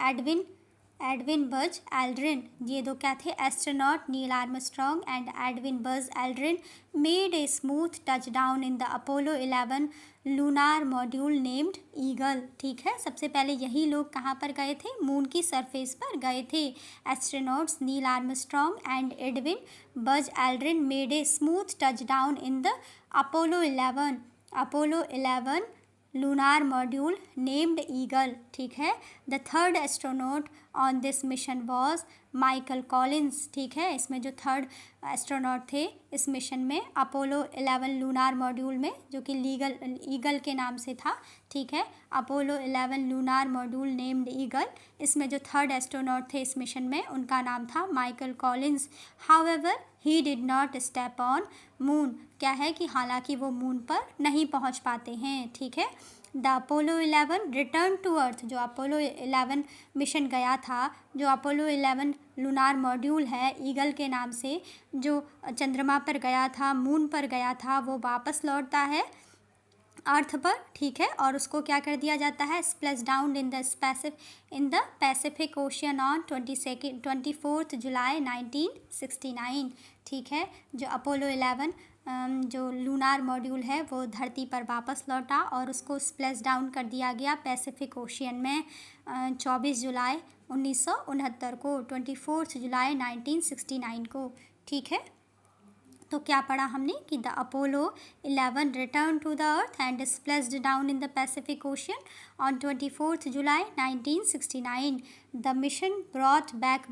Edwin Buzz Aldrin, ये दो क्या थे, astronaut Neil Armstrong and Edwin Buzz Aldrin made a smooth touch down in the Apollo 11 lunar module named eagle. ठीक है, सबसे पहले यही लोग कहाँ पर गए थे, मून की सरफेस पर गए थे। Astronauts Neil Armstrong and Edwin Buzz Aldrin made a smooth touch down in the Apollo 11 lunar module named Eagle, ठीक है. The third astronaut on this mission was Michael Collins, ठीक है. इसमें जो थर्ड एस्ट्रोनॉट थे इस मिशन में अपोलो 11 लूनार मॉड्यूल में, जो कि ईगल के नाम से था, ठीक है. Apollo 11 lunar module named eagle, इसमें जो थर्ड एस्ट्रोनॉट थे इस मिशन में उनका नाम था Michael Collins. However he did not step on moon, क्या है कि हालांकि वो मून पर नहीं पहुंच पाते हैं, ठीक है. The Apollo 11 return to earth, जो अपोलो 11 मिशन गया था, जो अपोलो 11 लूनार मॉड्यूल है ईगल के नाम से, जो चंद्रमा पर गया था, मून पर गया था, वो वापस लौटता है अर्थ पर, ठीक है. और उसको क्या कर दिया जाता है, splash down in the Pacific ocean on 24 July 1969, ठीक है. जो अपोलो 11 जो लूनार मॉड्यूल है वो धरती पर वापस लौटा और उसको स्प्लैश डाउन कर दिया गया पैसिफिक ओशियन में 24 जुलाई 1969 को, 24 जुलाई 1969 को, ठीक है. तो क्या पढ़ा हमने कि the Apollo 11 return to the earth and splashed down in the Pacific ocean on 24 July 1969. The mission brought back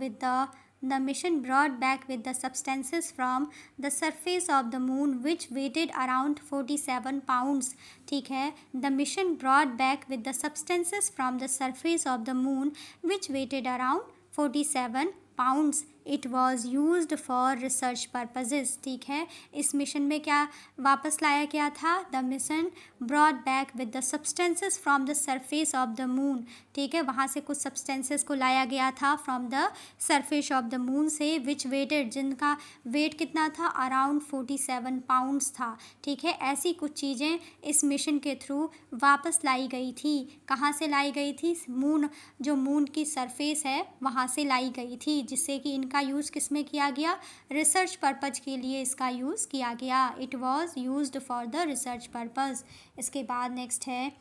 with the substances from the surface of the moon which weighed around 47 pounds, ठीक है. The mission brought back with the substances from the surface of the moon which weighed around 47 pounds. It was used for research purposes, ठीक है. इस मिशन में क्या वापस लाया गया था, the mission brought back with the substances from the surface of the moon, ठीक है. वहाँ से कुछ सब्सटेंसेस को लाया गया था from the surface of the moon से, विच वेटेड, जिनका वेट कितना था, अराउंड 47 पाउंड्स था, ठीक है. ऐसी कुछ चीज़ें इस मिशन के थ्रू वापस लाई गई थी. कहाँ से लाई गई थी, मून, जो मून की सरफेस है वहाँ से लाई गई थी, जिससे कि इनका यूज़ किस में किया गया, रिसर्च पर्पज़ के लिए इसका यूज़ किया गया. It was used for the research purpose. इसके बाद नेक्स्ट है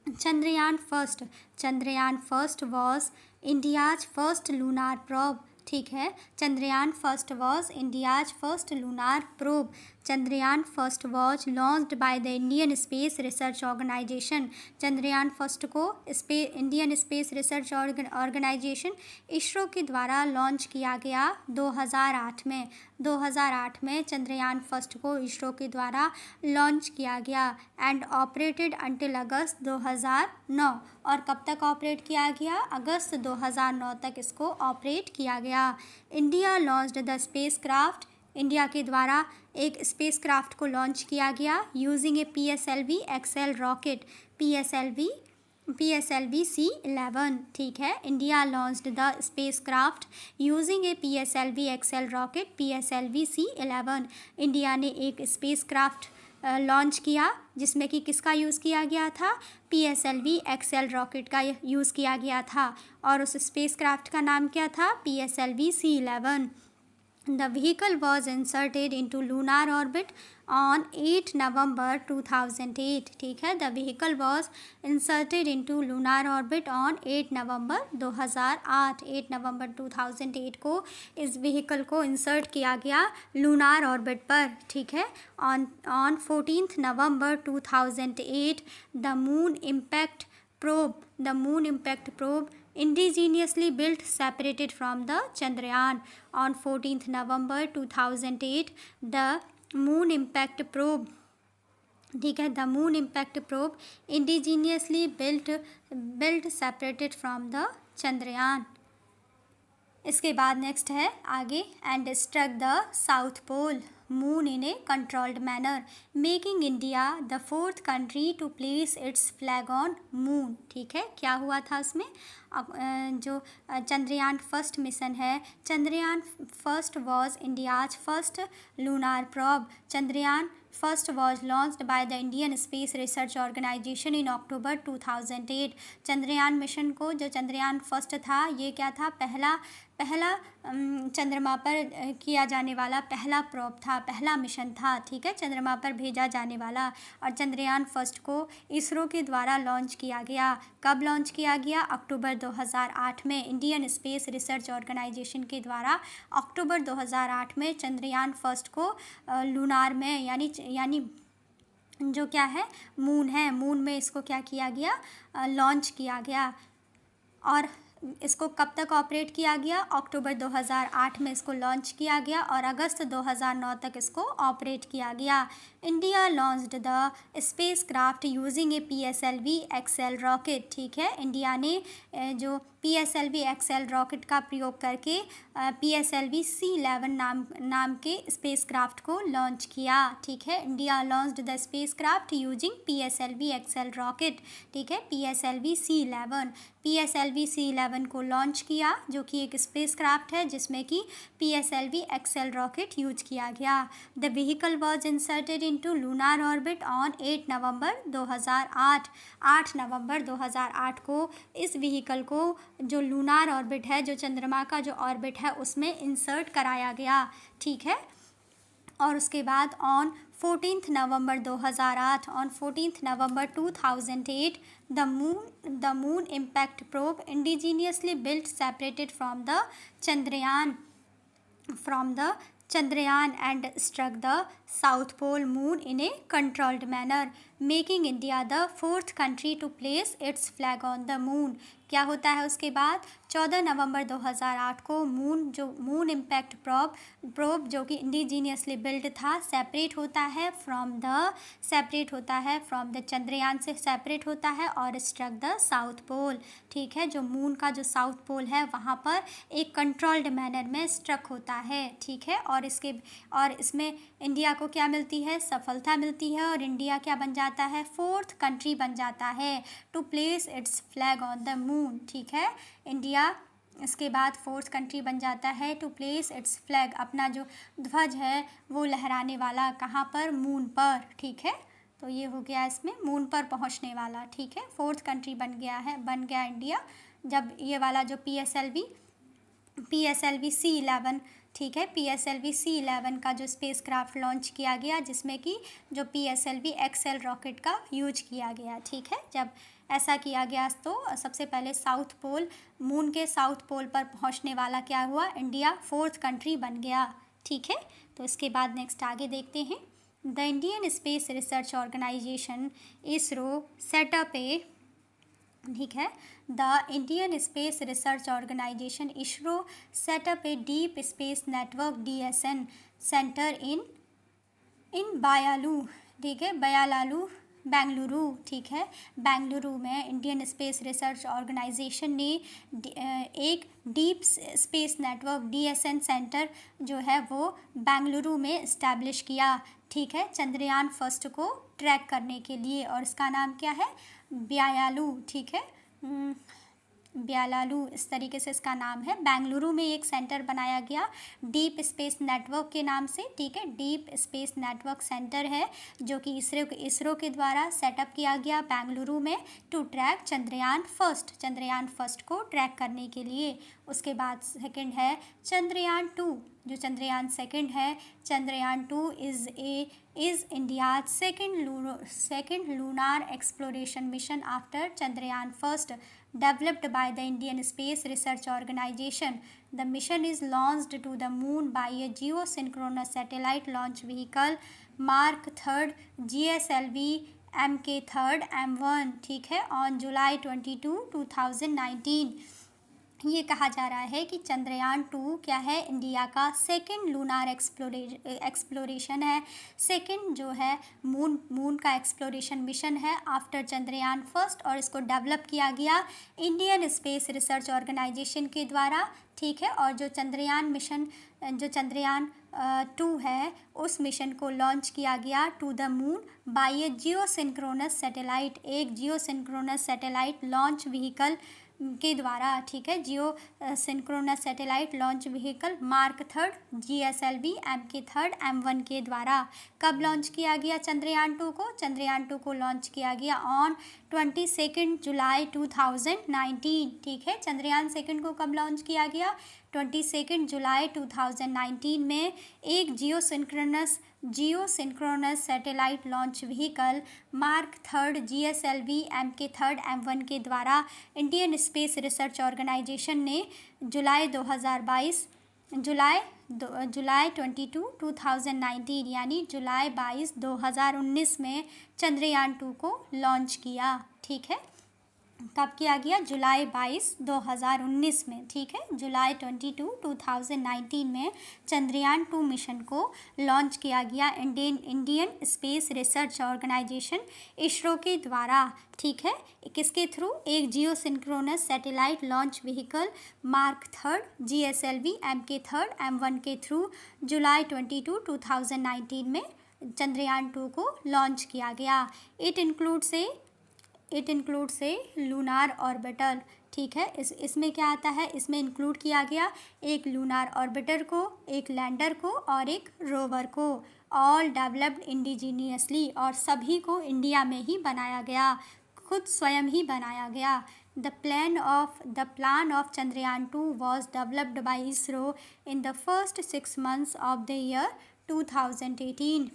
Chandrayaan first was India's first lunar probe, ठीक है. Chandrayaan first was India's first lunar probe. Chandrayaan first was launched by the Indian space research Organisation. Chandrayaan first को Indian space research organisation ISRO के द्वारा लॉन्च किया गया 2008 में. 2008 में चंद्रयान फर्स्ट को इसरो के द्वारा लॉन्च किया गया एंड ऑपरेटेड अंटिल अगस्त 2009. और कब तक ऑपरेट किया गया, अगस्त 2009 तक इसको ऑपरेट किया गया. India launched the space craft, India के द्वारा एक स्पेस क्राफ्ट को लॉन्च किया गया यूजिंग ए PSLV XL rocket, PSLV C11, ठीक है. India launched the space craft using A PSLV XL rocket, PSLV C11. India ने एक स्पेस क्राफ्ट लॉन्च किया जिसमें कि किसका यूज़ किया गया था, PSLV XL रॉकेट का यूज़ किया गया था. और उस स्पेस क्राफ्ट का नाम क्या था, PSLV C11. The vehicle was inserted into lunar orbit on 8 November 2008, ठीक है. The vehicle was inserted into lunar orbit on 8 November 2008. 8 नवंबर 2008 को इस व्हीकल को इंसर्ट किया गया लूनार ऑर्बिट पर, ठीक है. on 14th November 2008 the moon impact probe indigenously built separated from the Chandrayaan. On 14th November 2008 the moon impact probe, ठीक है, the moon impact probe indigenously built separated from the Chandrayaan. इसके बाद नेक्स्ट है आगे, and struck the south pole moon in a controlled manner making India the fourth country to place its flag on moon, ठीक है. क्या हुआ था उसमें, जो चंद्रयान फर्स्ट मिशन है, Chandrayaan first was India's first lunar probe. Chandrayaan first was launched by the Indian space research organisation in October 2008. Chandrayaan mission को, जो चंद्रयान फर्स्ट था, ये क्या था, पहला चंद्रमा पर किया जाने वाला पहला प्रोब था, पहला मिशन था, ठीक है, चंद्रमा पर भेजा जाने वाला. और चंद्रयान फर्स्ट को इसरो के द्वारा लॉन्च किया गया. कब लॉन्च किया गया, अक्टूबर 2008 में. इंडियन स्पेस रिसर्च ऑर्गेनाइजेशन के द्वारा अक्टूबर 2008 में चंद्रयान फर्स्ट को लूनार में यानी जो क्या है मून है, मून में इसको क्या किया गया, लॉन्च किया गया। और इसको कब तक ऑपरेट किया गया, अक्टूबर 2008 में इसको लॉन्च किया गया और अगस्त 2009 तक इसको ऑपरेट किया गया। India launched the space craft using A PSLV XL rocket. ठीक है, इंडिया ने जो PSLV XL रॉकेट का प्रयोग करके PSLV C11 नाम के स्पेस क्राफ्ट को लॉन्च किया। ठीक है, India launched the space craft using PSLV XL rocket. ठीक है, PSLV C11 को लॉन्च किया, जो कि एक स्पेस क्राफ्ट है जिसमें कि PSLV XL रॉकेट यूज किया गया। The vehicle was inserted into lunar orbit on 8 नवंबर 2008। 8 नवंबर 2008 को इस व्हीकल को, जो लूनार ऑर्बिट है, जो चंद्रमा का जो ऑर्बिट है, उसमें इंसर्ट कराया गया। ठीक है, और उसके बाद on 14 November 2008, on 14 November 2008 the moon impact probe indigenously built separated from the Chandrayaan and struck the South Pole moon in a controlled manner, making India the fourth country to place its flag on the moon। क्या होता है उसके बाद, 14 नवंबर 2008 को मून इम्पैक्ट प्रोब जो कि इंडिजीनियसली बिल्ड था, सेपरेट होता है फ्रॉम द चंद्रयान से सेपरेट होता है और स्ट्रक द साउथ पोल। ठीक है, जो मून का जो साउथ पोल है वहाँ पर एक कंट्रोल्ड मैनर में स्ट्रक होता है। ठीक है, और इसमें इंडिया को क्या मिलती है, सफलता मिलती है और इंडिया क्या बन जाता है, फोर्थ कंट्री बन जाता है to place its flag on the moon. ठीक है, इंडिया इसके बाद फोर्थ कंट्री बन जाता है टू प्लेस इट्स फ्लैग, अपना जो ध्वज है वो लहराने वाला, कहाँ पर, मून पर। ठीक है, तो ये हो गया इसमें मून पर पहुंचने वाला। ठीक है, फोर्थ कंट्री बन गया इंडिया जब ये वाला जो PSLV C11, ठीक है, PSLV C11 का जो स्पेस क्राफ्ट लॉन्च किया गया, जिसमें कि जो PSLV XL रॉकेट का यूज किया गया। ठीक है, जब ऐसा किया गया तो सबसे पहले साउथ पोल, मून के साउथ पोल पर पहुंचने वाला क्या हुआ, इंडिया फोर्थ कंट्री बन गया। ठीक है, तो इसके बाद नेक्स्ट आगे देखते हैं। The Indian space research organisation ISRO set up a, ठीक है, the Indian space research organisation ISRO set up a deep space network DSN centre in Byalalu. ठीक है, बयालालू, बेंगलुरु। ठीक है, बेंगलुरु में इंडियन स्पेस रिसर्च ऑर्गेनाइजेशन ने एक deep space network DSN centre जो है वो बेंगलुरु में इस्टेब्लिश किया। ठीक है, चंद्रयान फर्स्ट को ट्रैक करने के लिए, और इसका नाम क्या है, ब्यायालू। ठीक है, ब्यालालू, इस तरीके से इसका नाम है। बेंगलुरु में एक सेंटर बनाया गया डीप स्पेस नेटवर्क के नाम से। ठीक है, डीप स्पेस नेटवर्क सेंटर है जो कि इसरो के द्वारा सेटअप किया गया बेंगलुरु में टू ट्रैक चंद्रयान फर्स्ट को ट्रैक करने के लिए। उसके बाद सेकंड है चंद्रयान 2, जो चंद्रयान सेकंड है, Chandrayaan 2 is India second lunar exploration mission after Chandrayaan first, developed by the Indian Space Research Organization. The mission is launched to the moon by a geosynchronous satellite launch vehicle Mark 3rd GSLV Mk3 M1। ठीक है, on July 22, 2019। ये कहा जा रहा है कि चंद्रयान 2 क्या है, इंडिया का सेकंड लूनार एक्सप्लोरेशन है, सेकंड जो है मून का एक्सप्लोरेशन मिशन है आफ्टर चंद्रयान फर्स्ट, और इसको डेवलप किया गया इंडियन स्पेस रिसर्च ऑर्गेनाइजेशन के द्वारा। ठीक है, और जो चंद्रयान 2 है उस मिशन को लॉन्च किया गया to the moon by a geosynchronous satellite, एक जियोसिंक्रोनस सैटेलाइट लॉन्च व्हीकल के द्वारा। ठीक है, geosynchronous satellite launch vehicle mark 3rd GSLV Mk3 M1 के द्वारा। कब लॉन्च किया गया चंद्रयान 2 को, चंद्रयान 2 को लॉन्च किया गया ऑन 22 जुलाई 2019। ठीक है, चंद्रयान सेकंड को कब लॉन्च किया गया, 22 जुलाई 2019 में एक geosynchronous satellite launch vehicle mark 3rd GSLV Mk3 M1 के द्वारा इंडियन स्पेस रिसर्च ऑर्गेनाइजेशन ने जुलाई 2022 जुलाई 22, 2019 यानी जुलाई 22, 2019 में चंद्रयान 2 को लॉन्च किया। ठीक है, कब किया गया? जुलाई 22, 2019 में। ठीक है, जुलाई 22, 2019 में चंद्रयान 2 मिशन को लॉन्च किया गया Indian space research organisation ISRO के द्वारा। ठीक है, किसके थ्रू? एक geosynchronous satellite launch vehicle mark 3 GSLV MK3 M1 के थ्रू जुलाई 22, 2019 में चंद्रयान 2 को लॉन्च किया गया। It includes A lunar orbiter. ठीक है, इसमें क्या आता है? इसमें इंक्लूड किया गया एक लूनार ऑर्बिटर को, एक लैंडर को और एक रोवर को। ऑल डेवलप्ड इंडिजीनियसली, और सभी को इंडिया में ही बनाया गया, खुद स्वयं ही बनाया गया। The plan of Chandrayaan 2 was developed by ISRO in the first 6 months of the year 2018.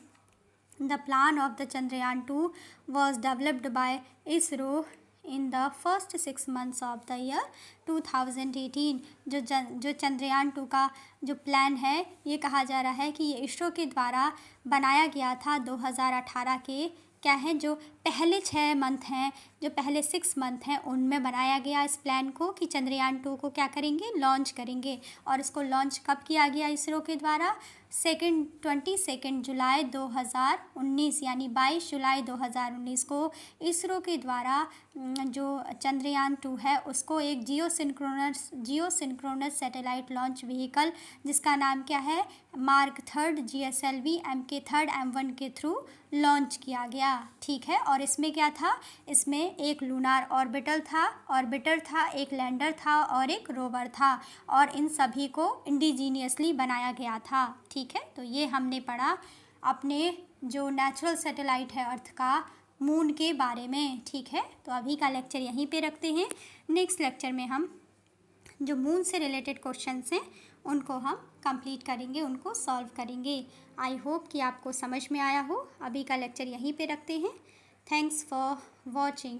The plan of the Chandrayaan 2 was developed by ISRO in the first 6 months of the year 2018. जो चंद्रयान 2 का जो प्लान है, ये कहा जा रहा है कि ये इसरो के द्वारा बनाया गया था 2018 के क्या है, जो पहले 6 मंथ हैं, जो पहले 6 मंथ हैं, उनमें बनाया गया इस प्लान को कि चंद्रयान 2 को क्या करेंगे? लॉन्च करेंगे। और इसको लॉन्च कब किया गया इसरो के द्वारा? 22 जुलाई 2019 यानी 22 जुलाई 2019 को इसरो के द्वारा जो चंद्रयान 2 है उसको एक geosynchronous satellite launch vehicle, जिसका नाम क्या है? मार्क 3 GSLV MK3 M1 के थ्रू लॉन्च किया गया। ठीक है, और इसमें क्या था? इसमें एक लूनार ऑर्बिटर था, एक लैंडर था और एक रोवर था, और इन सभी को इंडिजीनियसली बनाया गया था। ठीक है, तो ये हमने पढ़ा अपने जो नेचुरल सैटेलाइट है अर्थ का, मून के बारे में। ठीक है, तो अभी का लेक्चर यहीं पे रखते हैं। नेक्स्ट लेक्चर में हम जो मून से रिलेटेड क्वेश्चंस हैं उनको हम कंप्लीट करेंगे, उनको सॉल्व करेंगे। आई होप कि आपको समझ में आया हो। अभी का लेक्चर यहीं पे रखते हैं। Thanks for watching.